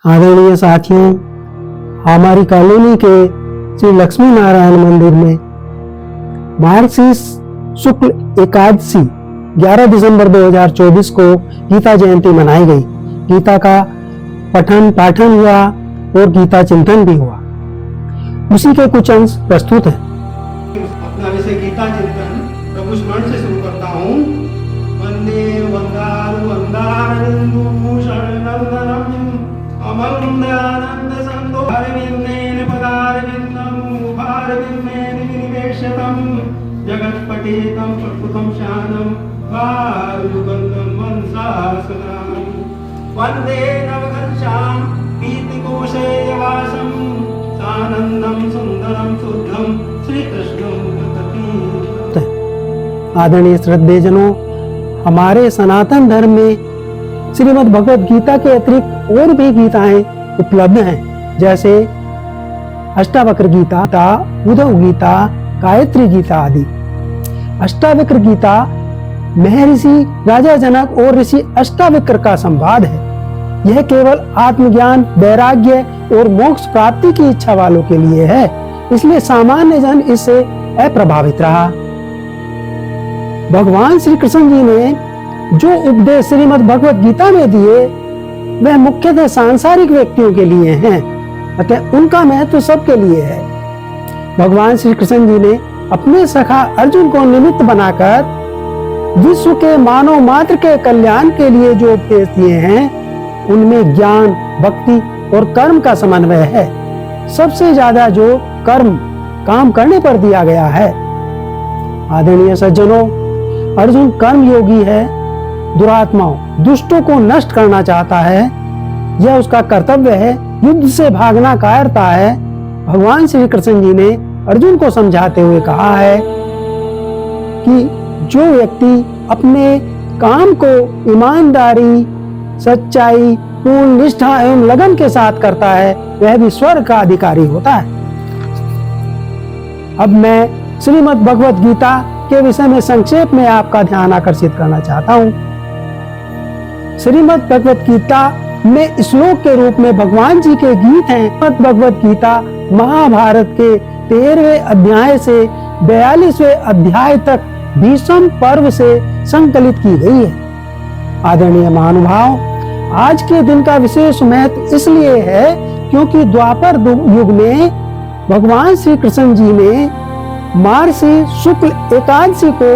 आदरणीय साथियों, हमारी कॉलोनी के श्री लक्ष्मी नारायण मंदिर में मार्गशीर्ष शुक्ल एकादशी 11 दिसंबर 2024 को गीता जयंती मनाई गई। गीता का पठन पाठन हुआ और गीता चिंतन भी हुआ। उसी के कुछ अंश प्रस्तुत हैं। अपना विषय गीता चिंतन प्रभु स्मरण से शुरू करता हूँ। वंदे वंदारु वंदारविंदु शरणं अमलंदानंद संतो हरविंदेन पदारविंदं मुखारविंदेन विनिवेशतं जगत्पतितं प्रकृतं शानं वारुगन्धं वंशासनां वंदे नवघर्षां पीतिकोशेयवासं सानन्दं सुन्दरं शुद्धं श्रीकृष्णं प्रति। आदरणीय श्रद्धेजनों, हमारे सनातन धर्म में श्रीमद् भगवद गीता के अतिरिक्त और भी गीताएं उपलब्ध हैं, जैसे अष्टावक्र गीता, उद्धव गीता, गायत्री गीता आदि। अष्टावक्र गीता महर्षि राजा जनक और ऋषि अष्टावक्र का संवाद है। यह केवल आत्मज्ञान, वैराग्य और मोक्ष प्राप्ति की इच्छा वालों के लिए है, इसलिए सामान्य जन इससे अप्रभावित रहा। भगवान श्री कृष्ण जी ने जो उपदेश श्रीमद् भगवद गीता में दिए वह मुख्यतः सांसारिक व्यक्तियों के लिए हैं, अतः उनका महत्व सबके लिए है। भगवान श्री कृष्ण जी ने अपने सखा अर्जुन को निमित्त बनाकर विश्व के मानव मात्र के कल्याण के लिए जो उपदेश दिए हैं उनमें ज्ञान, भक्ति और कर्म का समन्वय है। सबसे ज्यादा जो कर्म काम करने पर दिया गया है। आदरणीय सज्जनों, अर्जुन कर्म योगी है, दुरात्माओं, दुष्टों को नष्ट करना चाहता है, यह उसका कर्तव्य है। युद्ध से भागना कायरता है। भगवान श्री कृष्ण जी ने अर्जुन को समझाते हुए कहा है कि जो व्यक्ति अपने काम को ईमानदारी, सच्चाई, पूर्ण निष्ठा एवं लगन के साथ करता है वह भी स्वर्ग का अधिकारी होता है। अब मैं श्रीमद् भगवद गीता के विषय में संक्षेप में आपका ध्यान आकर्षित करना चाहता हूँ। श्रीमद् भगवद गीता में श्लोक के रूप में भगवान जी के गीत हैं। श्रीमद् भगवद गीता महाभारत के 13वें अध्याय से 42वें अध्याय तक भीष्म पर्व से संकलित की गई है। आदरणीय महानुभाव, आज के दिन का विशेष महत्व इसलिए है क्योंकि द्वापर युग में भगवान श्री कृष्ण जी ने मार्गशीर्ष शुक्ल एकादशी को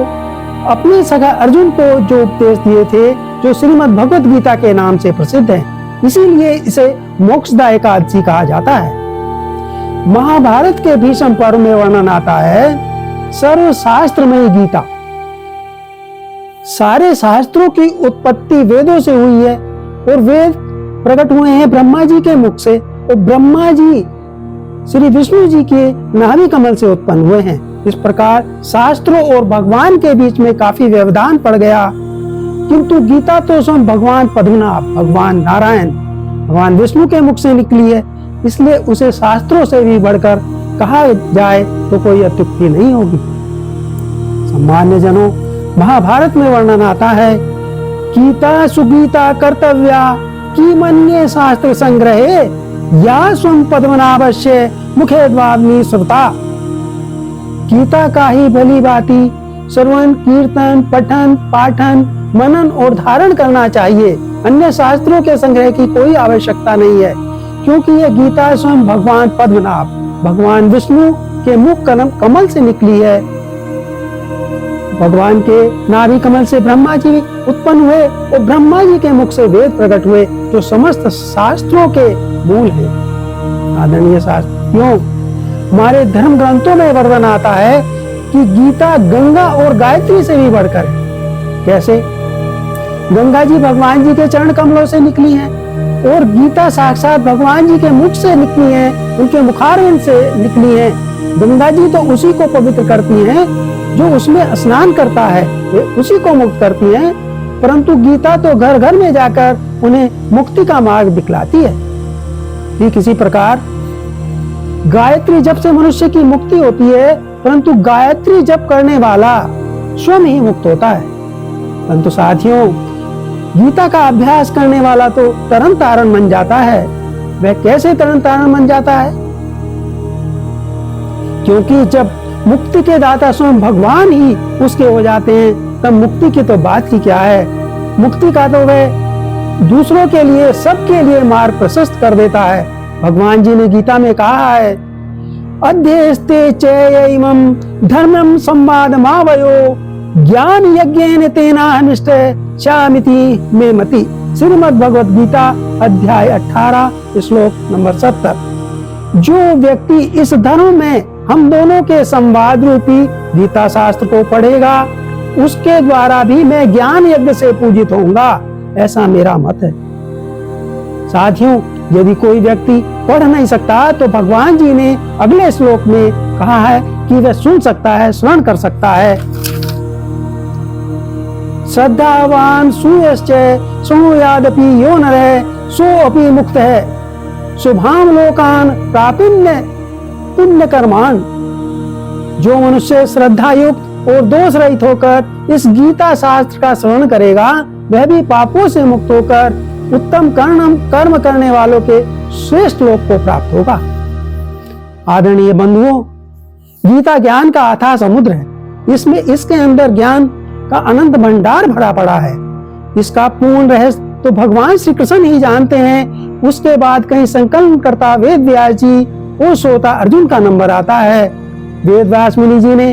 अपने सखा अर्जुन को जो उपदेश दिए थे, जो श्रीमद् भगवद गीता के नाम से प्रसिद्ध है, इसीलिए इसे मोक्षदा एकादशी कहा जाता है। महाभारत के भीष्म पर्व में वर्णन आता है सर्वशास्त्रमयी गीता। सारे शास्त्रों की उत्पत्ति वेदों से हुई है और वेद प्रकट हुए हैं ब्रह्मा जी के मुख से, और ब्रह्मा जी श्री विष्णु जी के नाभि कमल से उत्पन्न हुए हैं। इस प्रकार शास्त्रों और भगवान के बीच में काफी व्यवधान पड़ गया, किंतु गीता तो स्वयं भगवान पद्मनाभ, भगवान नारायण, भगवान विष्णु के मुख से निकली है, इसलिए उसे शास्त्रों से भी बढ़कर कहा जाए तो कोई अत्युक्ति नहीं होगी। सम्मान्य जनों, महाभारत में वर्णन आता है गीता सुगीता कर्तव्या की मन्ये शास्त्र संग्रहे या स्वयं पद्मनाभस्य मुखे द्वाग्नि श्रुता। गीता का ही भली भांति श्रवण, कीर्तन, पठन, पाठन, मनन और धारण करना चाहिए। अन्य शास्त्रों के संग्रह की कोई आवश्यकता नहीं है, क्योंकि यह गीता स्वयं भगवान पद्मनाभ, भगवान विष्णु के मुख कमल से निकली है। भगवान के नाभि कमल से ब्रह्मा जी उत्पन्न हुए और ब्रह्मा जी के मुख से वेद प्रकट हुए, जो समस्त शास्त्रों के मूल हैं। आदरणीय शास्त्रियों, हमारे धर्म ग्रंथों में वर्णन आता है कि गीता गंगा और गायत्री से भी बढ़कर है। कैसे? गंगा जी भगवान जी के चरण कमलों से निकली हैं और गीता साक्षात भगवान जी के मुख से निकली है, उनके मुखारविंद से निकली है। गंगा जी तो उसी को पवित्र करती हैं जो उसमें स्नान करता है, वे उसी को मुक्त करती हैं, परंतु गीता तो घर घर में जाकर उन्हें मुक्ति का मार्ग दिखलाती है। ठीक इसी प्रकार गायत्री जप से मनुष्य की मुक्ति होती है, परंतु गायत्री जप करने वाला स्वयं ही मुक्त होता है। परंतु साथियों, गीता का अभ्यास करने वाला तो तरन तारण बन जाता है, वह कैसे तरण तारण बन जाता है? क्योंकि जब मुक्ति के दाता स्वयं भगवान ही उसके हो जाते हैं, तब मुक्ति की तो बात ही क्या है। मुक्ति का तो वह दूसरों के लिए, सबके लिए मार्ग प्रशस्त कर देता है। भगवान जी ने गीता में कहा है, अध्यस्ते चैयैमं धर्मं संवादमावयो ज्ञान यज्ञेन तेनाहमिष्ट शामिति मे मति। श्रीमद् भगवत गीता अध्याय 18 श्लोक नंबर 70। जो व्यक्ति इस धर्म में हम दोनों के संवाद रूपी गीता शास्त्र को पढ़ेगा, उसके द्वारा भी मैं ज्ञान यज्ञ से पूजित होऊंगा, ऐसा मेरा मत है। साथियों, यदि कोई व्यक्ति पढ़ नहीं सकता तो भगवान जी ने अगले श्लोक में कहा है कि वह सुन सकता है, श्रवण कर सकता है। श्रद्धावान सूयश्च शृणुयादपि यो नरः सो अपि मुक्तः शुभाम लोकान प्रापिन्य पुण्य कर्मान। जो मनुष्य श्रद्धा युक्त और दोष रहित होकर इस गीता शास्त्र का श्रवण करेगा, वह भी पापों से मुक्त होकर उत्तम कर्म करने वालों के श्रेष्ठ लोक को प्राप्त होगा। आदरणीय बंधुओं, गीता ज्ञान का अथाह समुद्र है। इसके अंदर ज्ञान का अनंत भंडार भरा पड़ा है। इसका पूर्ण रहस्य तो भगवान श्री कृष्ण ही जानते हैं। उसके बाद कहीं संकल्प करता वेद व्यास जी और श्रोता अर्जुन का नंबर आता है। वेद व्यास मुनि जी ने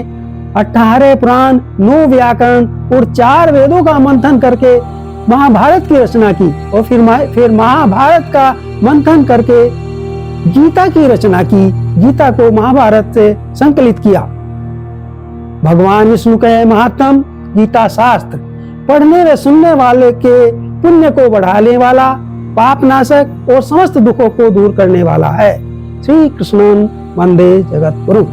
18 पुराण, 9 व्याकरण और 4 वेदों का मंथन करके महाभारत की रचना की और फिर महाभारत का मंथन करके गीता की रचना की। गीता को महाभारत से संकलित किया। भगवान विष्णु के महात्म गीता शास्त्र पढ़ने व सुनने वाले के पुण्य को बढ़ाने वाला, पाप नाशक और समस्त दुखों को दूर करने वाला है। श्री कृष्ण वंदे जगत गुरु।